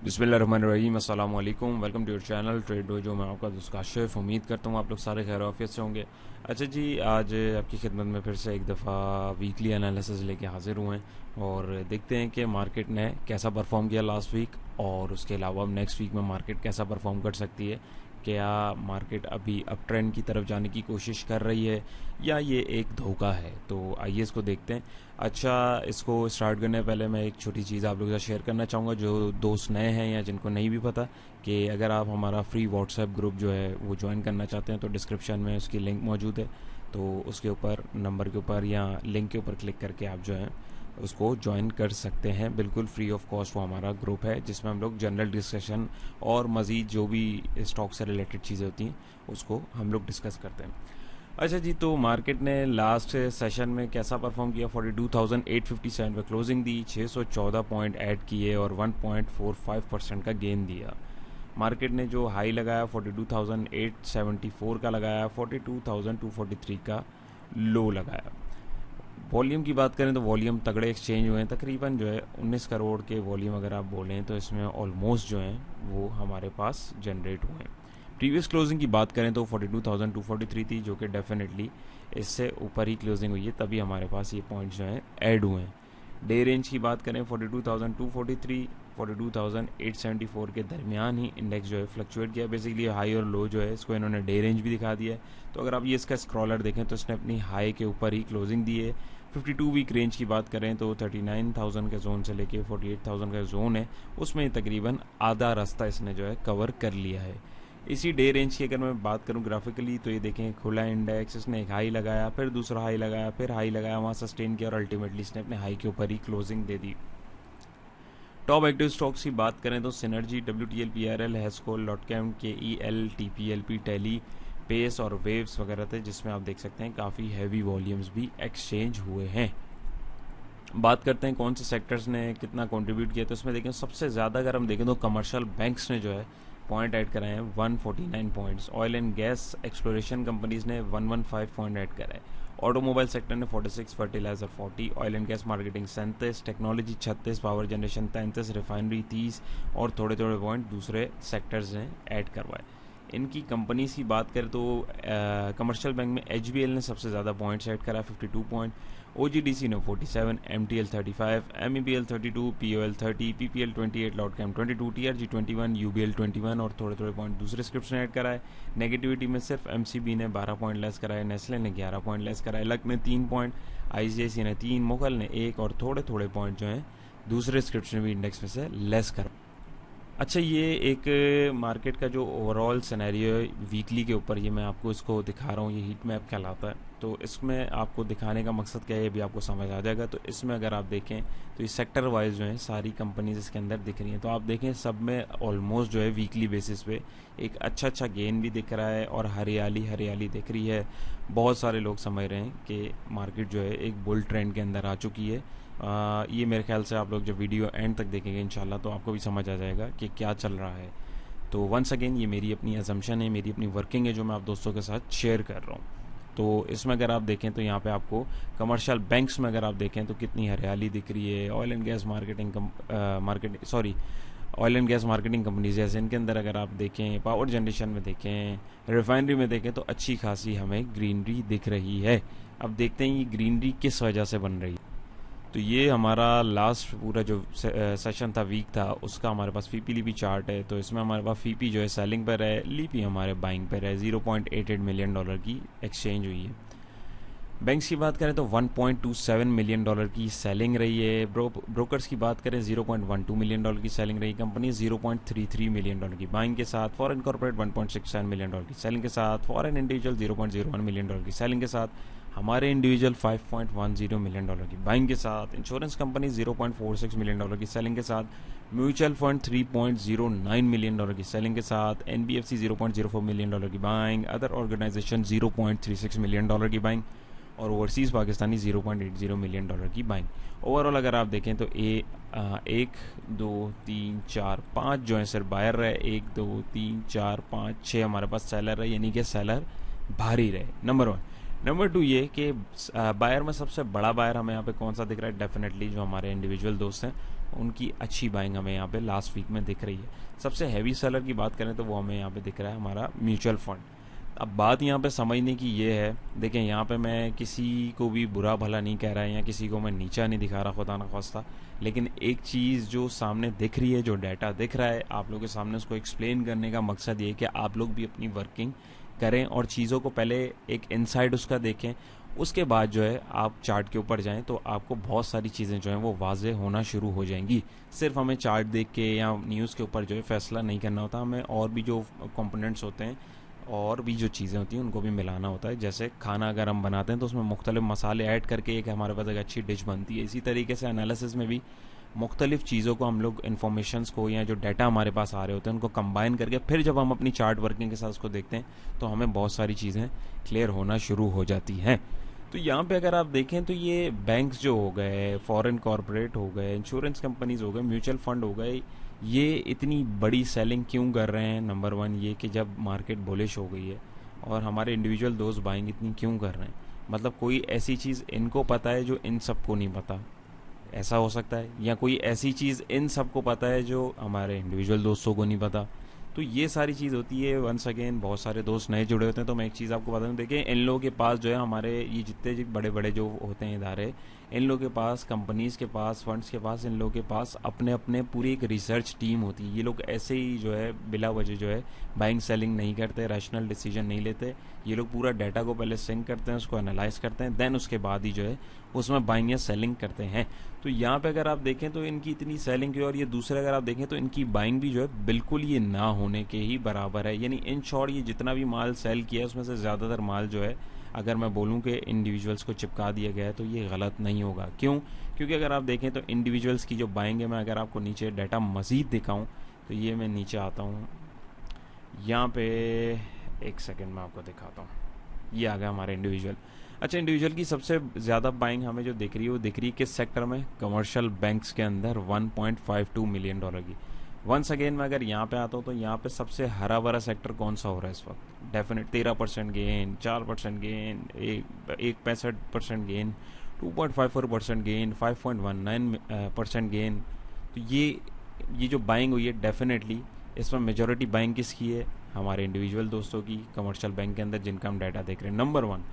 बिस्मिल्लाहिर्रहमानिर्रहीम, अस्सलाम वालेकुम। Welcome to your channel trade dojo. मैं आपका दोस्त काशिफ। उम्मीद करता हूँ आप लोग सारे खैर आफियत से होंगे। अच्छा जी, आज आपकी खिदमत में फिर से एक दफ़ा वीकली एनालिसिस लेके हाज़िर हुए हैं और देखते हैं कि मार्केट ने कैसा परफॉर्म किया लास्ट वीक, और उसके अलावा अब नेक्स्ट वीक में मार्केट कैसा परफॉर्म कर सकती है। क्या मार्केट अभी अप ट्रेंड की तरफ जाने की कोशिश कर रही है या ये एक धोखा है। तो आइए इसको देखते हैं। अच्छा, इसको स्टार्ट करने से पहले मैं एक छोटी चीज़ आप लोगों के साथ शेयर करना चाहूँगा, जो दोस्त नए हैं या जिनको नहीं भी पता, कि अगर आप हमारा फ्री व्हाट्सएप ग्रुप जो है वो ज्वाइन करना चाहते हैं तो डिस्क्रिप्शन में उसकी लिंक मौजूद है। तो उसके ऊपर नंबर के ऊपर या लिंक के ऊपर क्लिक करके आप जो है उसको ज्वाइन कर सकते हैं। बिल्कुल फ्री ऑफ कॉस्ट वो हमारा ग्रुप है, जिसमें हम लोग जनरल डिस्कशन और मज़ीद जो भी स्टॉक से रिलेटेड चीज़ें होती हैं उसको हम लोग डिस्कस करते हैं। अच्छा जी, तो मार्केट ने लास्ट सेशन में कैसा परफॉर्म किया। 42,857 पे क्लोजिंग दी, 614 पॉइंट ऐड किए और 1.45% का गेन दिया। मार्केट ने जो हाई लगाया 42,874 का लगाया, 42,243 का लो लगाया। वॉल्यूम की बात करें तो वॉल्यूम तगड़े एक्सचेंज हुए हैं, तकरीबन जो है 19 करोड़ के वॉल्यूम अगर आप बोलें तो इसमें ऑलमोस्ट जो हैं वो हमारे पास जनरेट हुए हैं। प्रीवियस क्लोजिंग की बात करें तो 42,243 थी, जो कि डेफिनेटली इससे ऊपर ही क्लोजिंग हुई है, तभी हमारे पास ये पॉइंट्स जो हैं ऐड हुए हैं। डे रेंज की बात करें 42,243 42,874 के दरमियान ही इंडेक्स जो है फ्लक्चुएट किया। बेसिकली हाई और लो जो है इसको इन्होंने डे रेंज भी दिखा दिया है। तो अगर आप ये इसका स्क्रॉलर देखें तो इसने अपनी हाई के ऊपर ही क्लोजिंग दी है। 52 वीक रेंज की बात करें तो 39,000 के जोन से लेके 48,000 का जोन है, उसमें तकरीबन आधा रास्ता इसने जो है कवर कर लिया है। इसी डे रेंज की अगर मैं बात करूं ग्राफिकली तो ये देखें, खुला इंडेक्स, इसने एक हाई लगाया, फिर दूसरा हाई लगाया, फिर हाई लगाया, वहाँ सस्टेन किया और अल्टीमेटली इसने अपने हाई के ऊपर ही क्लोजिंग दे दी। टॉप एक्टिव स्टॉक्स की बात करें तो Synergy, WTL, PRL, Hascol, Lotchem, KEL, TPLP, Tele, Pace और वेव्स वगैरह थे, जिसमें आप देख सकते हैं काफ़ी हैवी वॉल्यूम्स भी एक्सचेंज हुए हैं। बात करते हैं कौन से सेक्टर्स ने कितना कंट्रीब्यूट किया, तो इसमें देखें सबसे ज़्यादा अगर हम देखें तो कमर्शियल बैंक्स ने जो है पॉइंट ऐड कराए हैं 149 points. Oil and gas exploration companies ने 115 पॉइंट ऐड कराए। ऑटोमोबाइल सेक्टर ने 46, fertiliser 40, oil and gas marketing 37, technology 36, power generation 33, refinery 30 और थोड़े थोड़े पॉइंट दूसरे सेक्टर्स ने ऐड करवाए। इनकी कंपनीज की बात करें तो कमर्शियल बैंक में HBL ने सबसे ज़्यादा पॉइंट्स ऐड करा 52 पॉइंट, OGDC ने 47, MTL 35, MEBL 32, POL 30, PPL 28, लॉटकैम 22, TRG 21, UBL 21 और थोड़े थोड़े पॉइंट दूसरे स्क्रिप्ट ने ऐड कराए। नेगेटिविटी में सिर्फ MCB ने 12 पॉइंट लेस कराए, नेस्ले ने 11 पॉइंट लेस कराए, लक ने 3 पॉइंट, ICICI ने 3, मोगल ने 1 और थोड़े थोड़े पॉइंट जो हैं दूसरे स्क्रिप्ट ने भी इंडेक्स में से लेस करा। अच्छा, ये एक मार्केट का जो ओवरऑल सिनेरियो है वीकली के ऊपर, ये मैं आपको इसको दिखा रहा हूँ, ये हीट मैप कहलाता है। तो इसमें आपको दिखाने का मकसद क्या है ये भी आपको समझ आ जाएगा। तो इसमें अगर आप देखें तो ये सेक्टर वाइज जो है सारी कंपनीज इसके अंदर दिख रही हैं। तो आप देखें सब में ऑलमोस्ट जो है वीकली बेसिस पे एक अच्छा गेन भी दिख रहा है और हरियाली हरियाली दिख रही है। बहुत सारे लोग समझ रहे हैं कि मार्केट जो है एक बुल ट्रेंड के अंदर आ चुकी है। ये मेरे ख्याल से आप लोग जब वीडियो एंड तक देखेंगे इंशाल्लाह तो आपको भी समझ आ जाएगा कि क्या चल रहा है। तो वंस अगेन ये मेरी अपनी असम्पशन है, मेरी अपनी वर्किंग है जो मैं आप दोस्तों के साथ शेयर कर रहा हूँ। तो इसमें अगर आप देखें तो यहाँ पे आपको कमर्शियल बैंक्स में अगर आप देखें तो कितनी हरियाली दिख रही है। Oil and gas oil and gas marketing companies जैसे इनके अंदर अगर आप देखें, पावर जनरेशन में देखें, रिफाइनरी में देखें तो अच्छी खासी हमें ग्रीनरी दिख रही है। अब देखते हैं ये ग्रीनरी किस वजह से बन रही है। तो ये हमारा लास्ट पूरा जो सेशन था, वीक था, उसका हमारे पास फीपी लीपी चार्ट है। तो इसमें हमारे पास फीपी जो है सेलिंग पर है, लीपी हमारे बाइंग पर है। $0.88 मिलियन की एक्सचेंज हुई है। बैंक्स की बात करें तो $1.27 मिलियन की सेलिंग रही है। ब्रोकर्स की बात करें $0.12 मिलियन की सेलिंग रही। कंपनी $0.33 मिलियन की बाइंग के साथ। फॉरेन कॉर्पोरेट $1.67 मिलियन की सेलिंग के साथ। फॉरेन इंडिविजुअल $0.01 मिलियन की सेलिंग के साथ। हमारे इंडिविजुअल $5.10 मिलियन की बाइंग के साथ। इंश्योरेंस कंपनी $0.46 मिलियन की सेलिंग के साथ। म्यूचुअल फंड $3.09 मिलियन की सेलिंग के साथ। NBFC $0.04 मिलियन की बाइंग। अदर ऑर्गेनाइजेशन $0.36 मिलियन की बाइंग और ओवरसीज़ पाकिस्तानी $0.80 मिलियन की बाइंग। ओवरऑल अगर आप देखें तो 1 2 3 4 5 जो है सर बायर रहे, 1 2 3 4 5 6 हमारे पास सेलर है, यानी कि सेलर भारी रहे। नंबर 1। नंबर 2 ये कि बायर में सबसे बड़ा बायर हमें यहाँ पे कौन सा दिख रहा है, डेफिनेटली जो हमारे इंडिविजुअल दोस्त हैं उनकी अच्छी बाइंग हमें यहाँ पे लास्ट वीक में दिख रही है। सबसे हैवी सेलर की बात करें तो वो हमें यहाँ पे दिख रहा है हमारा म्यूचुअल फंड। अब बात यहाँ पे समझने की ये है, देखें यहाँ पे मैं किसी को भी बुरा भला नहीं कह रहा है या किसी को मैं नीचा नहीं दिखा रहा खुदा न खास्ता, लेकिन एक चीज़ जो सामने दिख रही है, जो डाटा दिख रहा है आप लोगों के सामने, उसको एक्सप्लेन करने का मकसद ये है कि आप लोग भी अपनी वर्किंग करें और चीज़ों को पहले एक इनसाइड उसका देखें, उसके बाद जो है आप चार्ट के ऊपर जाएं तो आपको बहुत सारी चीज़ें जो हैं वो वाजे होना शुरू हो जाएंगी। सिर्फ हमें चार्ट देख के या न्यूज़ के ऊपर जो है फैसला नहीं करना होता, हमें और भी जो कंपोनेंट्स होते हैं और भी जो चीज़ें होती हैं उनको भी मिलाना होता है। जैसे खाना अगर हम बनाते हैं तो उसमें मुख्तलिफ मसाले ऐड करके एक हमारे पास एक अच्छी डिश बनती है। इसी तरीके से एनालिसिस में भी मुख्तलिफ चीज़ों को हम लोग इन्फॉर्मेशंस को या जो डाटा हमारे पास आ रहे होते हैं उनको कंबाइन करके फिर जब हम अपनी चार्ट वर्किंग के साथ उसको देखते हैं तो हमें बहुत सारी चीज़ें क्लियर होना शुरू हो जाती हैं। तो यहाँ पे अगर आप देखें तो ये बैंक्स जो हो गए, फॉरेन कॉरपोरेट हो गए, इंश्योरेंस कंपनीज हो गए, म्यूचुअल फंड हो गए, ये इतनी बड़ी सेलिंग क्यों कर रहे हैं? नंबर वन ये कि जब मार्केट बुलिश हो गई है, और हमारे इंडिविजुअल दोस्त बाइंग इतनी क्यों कर रहे हैं? मतलब कोई ऐसी चीज़ इनको पता है जो इन सबको नहीं पता, ऐसा हो सकता है, या कोई ऐसी चीज़ इन सबको पता है जो हमारे इंडिविजुअल दोस्तों को नहीं पता। तो ये सारी चीज़ होती है। वंस अगेन बहुत सारे दोस्त नए जुड़े होते हैं, तो मैं एक चीज़ आपको बता दूं, देखिए इन लोगों के पास जो है, हमारे ये जितने बड़े बड़े जो होते हैं इदारे, इन लोगों के पास, कंपनीज़ के पास, फंड्स के पास, इन लोगों के पास अपने अपने पूरी एक रिसर्च टीम होती है। ये लोग ऐसे ही जो है बिला वजह जो है बाइंग सेलिंग नहीं करते, रैशनल डिसीजन नहीं लेते। ये लोग पूरा डाटा को पहले सिंक करते हैं, उसको एनालाइज करते हैं, देन उसके बाद ही जो है उसमें बाइंग या सेलिंग करते हैं। तो यहाँ पे अगर आप देखें तो इनकी इतनी सेलिंग की, और ये दूसरे अगर आप देखें तो इनकी बाइंग भी जो है बिल्कुल ये ना होने के ही बराबर है। यानी इन शॉर्ट ये जितना भी माल सेल किया है उसमें से ज़्यादातर माल जो है, अगर मैं बोलूँ कि इंडिविजुअल्स को चिपका दिया गया है तो ये गलत नहीं होगा। क्यों? क्योंकि अगर आप देखें तो इंडिविजुअल्स की जो बाइंग है, मैं अगर आपको नीचे डाटा मज़ीद दिखाऊँ तो ये मैं नीचे आता हूँ, यहाँ पे एक सेकेंड में आपको दिखाता हूँ। ये आ गया हमारे इंडिविजुअल। अच्छा, इंडिविजुअल की सबसे ज़्यादा बाइंग हमें जो दिख रही है वो दिख रही है किस सेक्टर में? कमर्शियल बैंक्स के अंदर 1.52 मिलियन डॉलर की। वंस अगेन मैं अगर यहाँ पे आता हूँ तो यहाँ पे सबसे हरा भरा सेक्टर कौन सा हो रहा है इस वक्त? Definite 13% gain, 4% gain, 65% gain, 2.54% gain, 5.19% gain. तो ये जो बाइंग हुई है, डेफिनेटली इसमें मेजॉरिटी बाइंग किसकी है? हमारे इंडिविजुअल दोस्तों की, कमर्शियल बैंक के अंदर जिनका हम डाटा देख रहे हैं। Number one.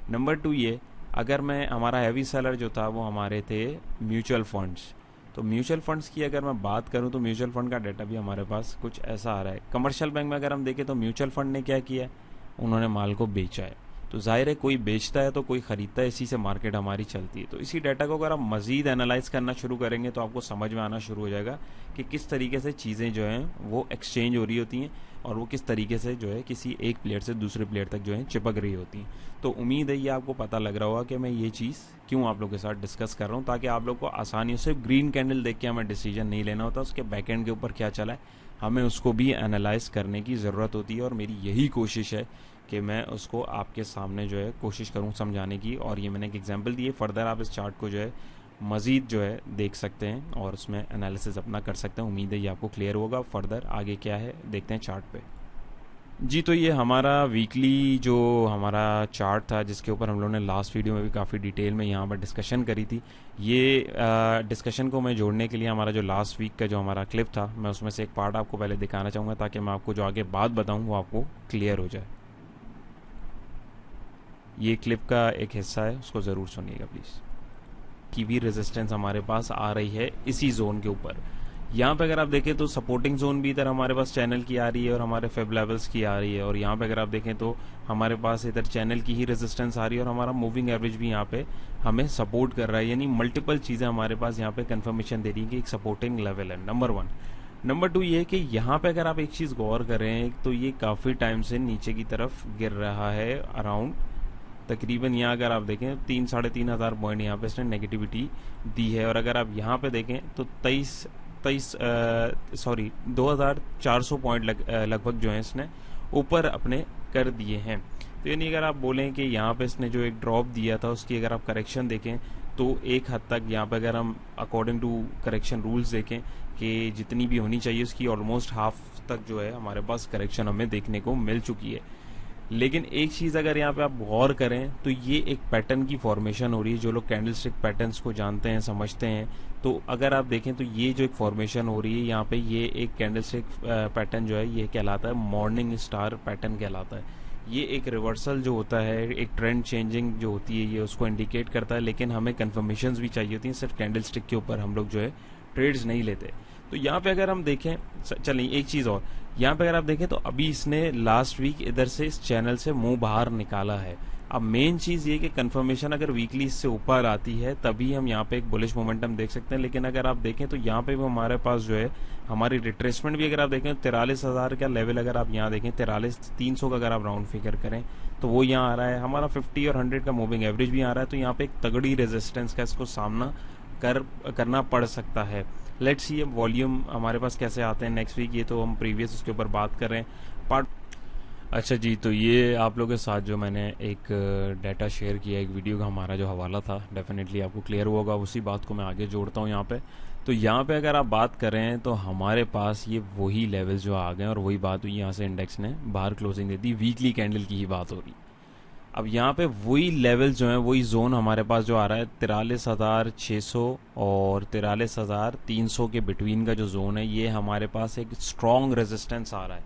नंबर टू ये, अगर मैं, हमारा हैवी सेलर जो था वो हमारे थे म्यूचुअल फंड्स। तो म्यूचुअल फंड्स की अगर मैं बात करूं तो म्यूचुअल फंड का डाटा भी हमारे पास कुछ ऐसा आ रहा है। कमर्शियल बैंक में अगर हम देखें तो म्यूचुअल फंड ने क्या किया है? उन्होंने माल को बेचा है। तो जाहिर है कोई बेचता है तो कोई ख़रीदता है, इसी से मार्केट हमारी चलती है। तो इसी डाटा को अगर आप मज़ीद एनालाइज करना शुरू करेंगे तो आपको समझ में आना शुरू हो जाएगा कि किस तरीके से चीज़ें जो हैं वो एक्सचेंज हो रही होती हैं, और वो किस तरीके से जो है किसी एक प्लेयर से दूसरे प्लेयर तक जो है चिपक रही होती हैं। तो उम्मीद है ये आपको पता लग रहा होगा कि मैं ये चीज़ क्यों आप लोगों के साथ डिस्कस कर रहा हूँ, ताकि आप लोग को आसानी से ग्रीन कैंडल देख के हमें डिसीजन नहीं लेना होता, उसके बैकएंड के ऊपर क्या चला है हमें उसको भी एनालाइज करने की ज़रूरत होती है। और मेरी यही कोशिश है कि मैं उसको आपके सामने जो है कोशिश करूँ समझाने की। और ये मैंने एक एग्जांपल दी है, फर्दर आप इस चार्ट को जो है मज़ीद जो है देख सकते हैं और उसमें एनालिसिस अपना कर सकते हैं। उम्मीद है ये आपको क्लियर होगा। फर्दर आगे क्या है देखते हैं चार्ट पे। जी, तो ये हमारा वीकली जो हमारा चार्ट था, जिसके ऊपर हम लोगों ने लास्ट वीडियो में भी काफ़ी डिटेल में यहाँ पर डिस्कशन करी थी। ये डिस्कशन को मैं जोड़ने के लिए हमारा जो लास्ट वीक का जो हमारा क्लिप था, मैं उसमें से एक पार्ट आपको पहले दिखाना चाहूँगा, ताकि मैं आपको जो आगे बात बताऊँ वो आपको क्लियर हो जाए। ये क्लिप का एक हिस्सा है, उसको ज़रूर सुनिएगा प्लीज़। की भी रेजिस्टेंस हमारे पास आ रही है इसी जोन के ऊपर। यहाँ पे अगर आप देखें तो सपोर्टिंग जोन भी इधर हमारे पास चैनल की आ रही है और हमारे फेब लेवल्स की आ रही है। और यहाँ पे अगर आप देखें तो हमारे पास इधर चैनल की ही रेजिस्टेंस आ रही है और हमारा मूविंग एवरेज भी यहाँ पे हमें सपोर्ट कर रहा है। यानी मल्टीपल चीज़ें हमारे पास यहाँ पे कंफर्मेशन दे रही है कि एक सपोर्टिंग लेवल है। Number one. नंबर टू ये कि यहाँ पे अगर आप एक चीज़ गौर करें तो ये काफ़ी टाइम से नीचे की तरफ गिर रहा है। अराउंड तकरीबन यहाँ अगर आप देखें 3-3.5 पॉइंट यहाँ पे इसने नेगेटिविटी दी है। और अगर आप यहाँ पे देखें तो 2400 पॉइंट लगभग जो है इसने ऊपर अपने कर दिए हैं। तो यानी अगर आप बोलें कि यहाँ पे इसने जो एक ड्रॉप दिया था उसकी अगर आप करेक्शन देखें तो एक हद तक यहाँ पे अगर हम अकॉर्डिंग टू करेक्शन रूल्स देखें कि जितनी भी होनी चाहिए उसकी ऑलमोस्ट हाफ तक जो है हमारे पास करेक्शन हमें देखने को मिल चुकी है। लेकिन एक चीज़ अगर यहाँ पे आप गौर करें तो ये एक पैटर्न की फॉर्मेशन हो रही है। जो लोग कैंडलस्टिक पैटर्न्स को जानते हैं, समझते हैं, तो अगर आप देखें तो ये जो एक फॉर्मेशन हो रही है यहाँ पे, ये एक कैंडलस्टिक पैटर्न जो है ये कहलाता है मॉर्निंग स्टार पैटर्न कहलाता है। ये एक रिवर्सल जो होता है, एक ट्रेंड चेंजिंग जो होती है, ये उसको इंडिकेट करता है। लेकिन हमें कन्फर्मेशंस भी चाहिए होती हैं, सिर्फ कैंडलस्टिक के ऊपर हम लोग जो है ट्रेड्स नहीं लेते। तो यहाँ पे अगर हम देखें, चलिए एक चीज़ और, यहाँ पे अगर आप देखें तो अभी इसने लास्ट वीक इधर से इस चैनल से मुंह बाहर निकाला है। अब मेन चीज़ ये कि कंफर्मेशन अगर वीकली इससे ऊपर आती है तभी हम यहाँ पे एक बुलिश मोमेंटम देख सकते हैं। लेकिन अगर आप देखें तो यहाँ पे भी हमारे पास जो है हमारी रिट्रेसमेंट भी अगर आप देखें 43,000 का लेवल, अगर आप यहाँ देखें 43,300 का अगर आप राउंड फिगर करें तो वो यहाँ आ रहा है। हमारा 50 और 100 का मूविंग एवरेज भी आ रहा है। तो यहाँ पे एक तगड़ी रेजिस्टेंस का इसको सामना करना पड़ सकता है। लेट्स सी अब वॉल्यूम हमारे पास कैसे आते हैं नेक्स्ट वीक, ये तो हम प्रीवियस उसके ऊपर बात कर रहे हैं पार्ट। अच्छा जी, तो ये आप लोगों के साथ जो मैंने एक डाटा शेयर किया, एक वीडियो का हमारा जो हवाला था, डेफिनेटली आपको क्लियर होगा। उसी बात को मैं आगे जोड़ता हूँ यहाँ पे। तो यहाँ पे अगर आप बात करें तो हमारे पास ये वही लेवल जो आ गए और वही बात हुई, यहाँ से इंडेक्स ने बाहर क्लोजिंग दे दी, वीकली कैंडल की ही बात हो रही। अब यहाँ पे वही लेवल जो है, वही जोन हमारे पास जो आ रहा है 43,600 और 43,300 के बिटवीन का जो जोन है, ये हमारे पास एक स्ट्रॉन्ग रेजिस्टेंस आ रहा है।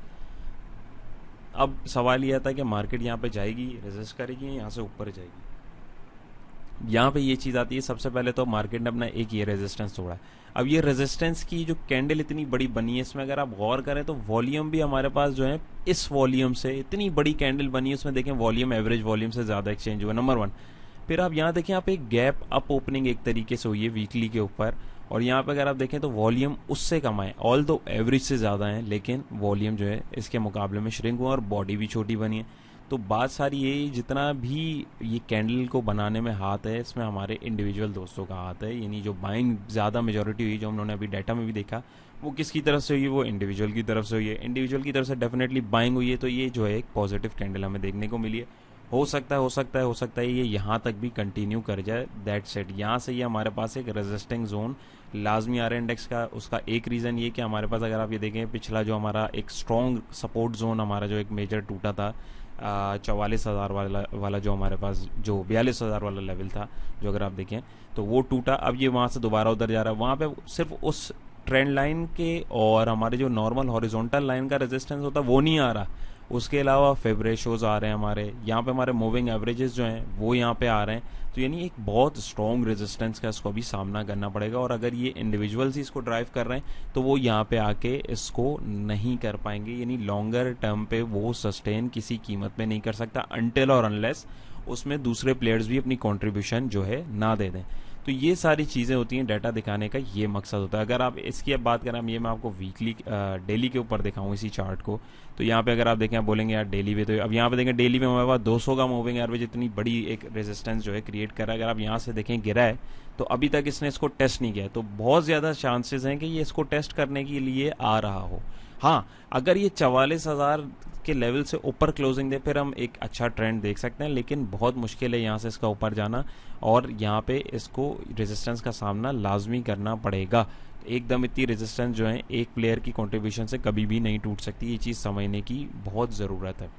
अब सवाल ये आता है कि मार्केट यहाँ पे जाएगी, रेजिस्ट करेगी, यहाँ से ऊपर जाएगी। यहाँ पे ये चीज़ आती है, सबसे पहले तो मार्केट ने अपना एक ये रेजिस्टेंस तोड़ा है। अब ये रेजिस्टेंस की जो कैंडल इतनी बड़ी बनी है, इसमें अगर आप गौर करें तो वॉल्यूम भी हमारे पास जो है इस वॉल्यूम से इतनी बड़ी कैंडल बनी है, उसमें देखें वॉल्यूम एवरेज वॉल्यूम से ज़्यादा एक्सचेंज हुआ, नंबर 1। फिर आप यहाँ देखें, आप एक गैप अप ओपनिंग एक तरीके से हुई है वीकली के ऊपर, और यहाँ पे अगर आप देखें तो वॉल्यूम उससे कम है, ऑल दो एवरेज से ज़्यादा है, लेकिन वॉल्यूम जो है इसके मुकाबले में श्रिंक हुआ और बॉडी भी छोटी बनी है। तो बात सारी ये, जितना भी ये कैंडल को बनाने में हाथ है, इसमें हमारे इंडिविजुअल दोस्तों का हाथ है। यानी जो बाइंग ज़्यादा मेजॉरिटी हुई, जो हमने अभी डाटा में भी देखा, वो किसकी तरफ से हुई है? वो इंडिविजुअल की तरफ से हुई है। इंडिविजुअल की तरफ से डेफिनेटली बाइंग हुई है, तो ये जो है एक पॉजिटिव कैंडल हमें देखने को मिली है। हो सकता है ये यहाँ तक भी कंटिन्यू कर जाए, दैट सेट। यहाँ से ये हमारे पास एक रेजिस्टिंग जोन लाजमी आ रहा है इंडेक्स का। उसका एक रीज़न ये कि हमारे पास अगर आप ये देखें, पिछला जो हमारा एक स्ट्रॉन्ग सपोर्ट जोन हमारा जो एक मेजर टूटा था, 44,000 वाला जो हमारे पास जो 42,000 वाला लेवल था, जो अगर आप देखें तो वो टूटा। अब ये वहाँ से दोबारा उधर जा रहा है। वहाँ पे सिर्फ उस ट्रेंड लाइन के और हमारे जो नॉर्मल हॉरिजॉन्टल लाइन का रेजिस्टेंस होता है वो नहीं आ रहा, उसके अलावा फेवरेशोज आ रहे हैं हमारे यहाँ पे, हमारे मूविंग एवरेजेस जो हैं वो यहाँ पे आ रहे हैं। तो यानी एक बहुत स्ट्रॉन्ग रेजिस्टेंस का इसको भी सामना करना पड़ेगा, और अगर ये इंडिविजुअल्स ही इसको ड्राइव कर रहे हैं तो वो यहाँ पे आके इसको नहीं कर पाएंगे। यानी लॉन्गर टर्म पे वो सस्टेन किसी कीमत पे नहीं कर सकता, अनटिल और अनलेस उसमें दूसरे प्लेयर्स भी अपनी कॉन्ट्रीब्यूशन जो है ना दे दें। तो ये सारी चीज़ें होती हैं, डाटा दिखाने का ये मकसद होता है। अगर आप इसकी अब बात करें, ये मैं आपको वीकली डेली के ऊपर दिखाऊँ इसी चार्ट को, तो यहाँ पे अगर आप देखें, आप बोलेंगे यार डेली पे, तो अब यहाँ पे देखें डेली में हमारे पास 200 का मूविंग एवरेज इतनी बड़ी एक रेजिस्टेंस जो है क्रिएट कर रहा है। अगर आप यहाँ से देखें गिरा है, तो अभी तक इसने इसको टेस्ट नहीं किया, तो बहुत ज़्यादा चांसेस हैं कि ये इसको टेस्ट करने के लिए आ रहा हो। हाँ, अगर ये 44,000 के लेवल से ऊपर क्लोजिंग दे, फिर हम एक अच्छा ट्रेंड देख सकते हैं, लेकिन बहुत मुश्किल है यहाँ से इसका ऊपर जाना, और यहाँ पे इसको रेजिस्टेंस का सामना लाजमी करना पड़ेगा। एकदम इतनी रेजिस्टेंस जो है एक प्लेयर की कंट्रीब्यूशन से कभी भी नहीं टूट सकती, ये चीज़ समझने की बहुत ज़रूरत है।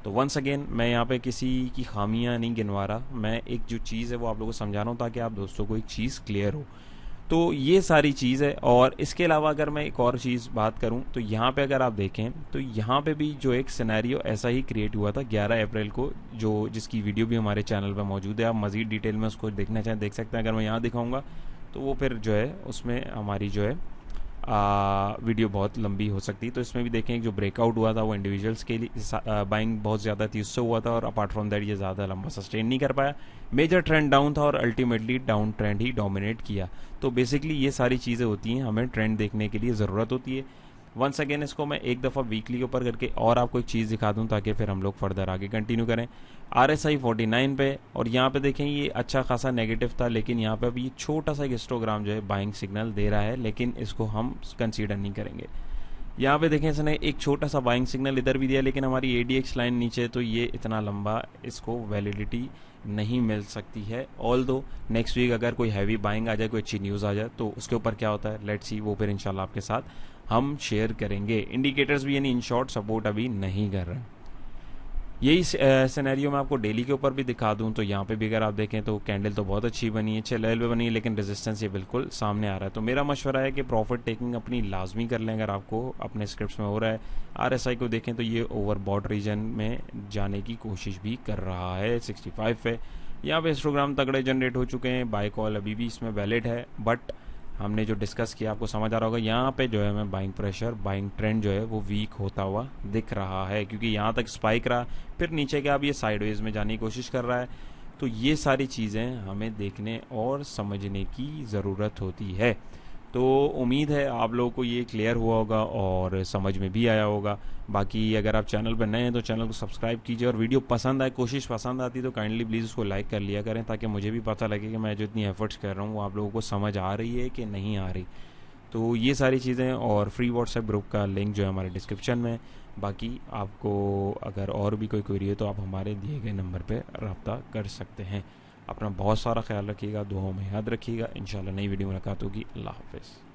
तो वंस अगेन मैं यहाँ पे किसी की खामियां नहीं गिनवा रहा, मैं एक जो चीज़ है वो आप लोगों को समझा रहा हूँ ताकि आप दोस्तों को एक चीज़ क्लियर हो। तो ये सारी चीज़ है, और इसके अलावा अगर मैं एक और चीज़ बात करूं तो यहाँ पे अगर आप देखें तो यहाँ पे भी जो एक सिनेरियो ऐसा ही क्रिएट हुआ था 11 अप्रैल को, जो जिसकी वीडियो भी हमारे चैनल पर मौजूद है। आप मज़ीद डिटेल में उसको देखना चाहें देख सकते हैं। अगर मैं यहाँ दिखाऊंगा तो वो फिर जो है उसमें हमारी जो है वीडियो बहुत लंबी हो सकती है। तो इसमें भी देखें, जो ब्रेकआउट हुआ था वो इंडिविजुअल्स के लिए बाइंग बहुत ज़्यादा थी, उससे हुआ था, और अपार्ट फ्रॉम दैट ये ज़्यादा लंबा सस्टेन नहीं कर पाया। मेजर ट्रेंड डाउन था और अल्टीमेटली डाउन ट्रेंड ही डोमिनेट किया। तो बेसिकली ये सारी चीज़ें होती हैं, हमें ट्रेंड देखने के लिए ज़रूरत होती है। वंस अगेन इसको मैं एक दफ़ा वीकली के ऊपर करके और आपको एक चीज़ दिखा दूं ताकि फिर हम लोग फर्दर आगे कंटिन्यू करें। RSI 49 पे, और यहाँ पे देखें ये अच्छा खासा नेगेटिव था, लेकिन यहाँ पे अभी ये छोटा सा हिस्टोग्राम जो है बाइंग सिग्नल दे रहा है, लेकिन इसको हम कंसीडर नहीं करेंगे। यहाँ पे देखें इसने एक छोटा सा बाइंग सिग्नल इधर भी दिया, लेकिन हमारी ADX लाइन नीचे, तो ये इतना लंबा इसको वैलिडिटी नहीं मिल सकती है। ऑल दो नेक्स्ट वीक अगर कोई हैवी बाइंग आ जाए, कोई अच्छी न्यूज़ आ जाए, तो उसके ऊपर क्या होता है लेट्स सी, वो फिर इंशाल्लाह आपके साथ हम शेयर करेंगे। इंडिकेटर्स भी यानी इन शॉर्ट सपोर्ट अभी नहीं कर रहे। यही सिनेरियो मैं आपको डेली के ऊपर भी दिखा दूं तो यहाँ पे भी अगर आप देखें तो कैंडल तो बहुत अच्छी बनी है, अच्छे लेवल पे बनी है, लेकिन रेजिस्टेंस ये बिल्कुल सामने आ रहा है। तो मेरा मशवरा है कि प्रॉफिट टेकिंग अपनी लाजमी कर लें अगर आपको अपने स्क्रिप्ट्स में हो रहा है। आरएसआई को देखें तो ये ओवरबॉट रीजन में जाने की कोशिश भी कर रहा है 65 पे। यहाँ पे हिस्टोग्राम तगड़े जनरेट हो चुके हैं, बाय कॉल अभी भी इसमें वैलिड है, बट हमने जो डिस्कस किया आपको समझ आ रहा होगा। यहाँ पे जो है हमें बाइंग प्रेशर, बाइंग ट्रेंड जो है वो वीक होता हुआ दिख रहा है, क्योंकि यहाँ तक स्पाइक रहा, फिर नीचे के अब ये साइडवेज में जाने की कोशिश कर रहा है। तो ये सारी चीज़ें हमें देखने और समझने की ज़रूरत होती है। तो उम्मीद है आप लोगों को ये क्लियर हुआ होगा और समझ में भी आया होगा। बाकी अगर आप चैनल पर नए हैं तो चैनल को सब्सक्राइब कीजिए, और वीडियो पसंद आए, कोशिश पसंद आती तो काइंडली प्लीज़ उसको लाइक कर लिया करें, ताकि मुझे भी पता लगे कि मैं जो इतनी एफर्ट्स कर रहा हूँ वो आप लोगों को समझ आ रही है कि नहीं आ रही। तो ये सारी चीज़ें, और फ्री व्हाट्सएप ग्रुप का लिंक जो है हमारे डिस्क्रिप्शन में। बाकी आपको अगर और भी कोई क्वेरी है तो आप हमारे दिए गए नंबर पर रब्ता कर सकते हैं। अपना बहुत सारा ख्याल रखिएगा, दुआओं में याद रखिएगा। इंशाल्लाह नई वीडियो मुलाकात होगी। अल्लाह हाफ़िज़।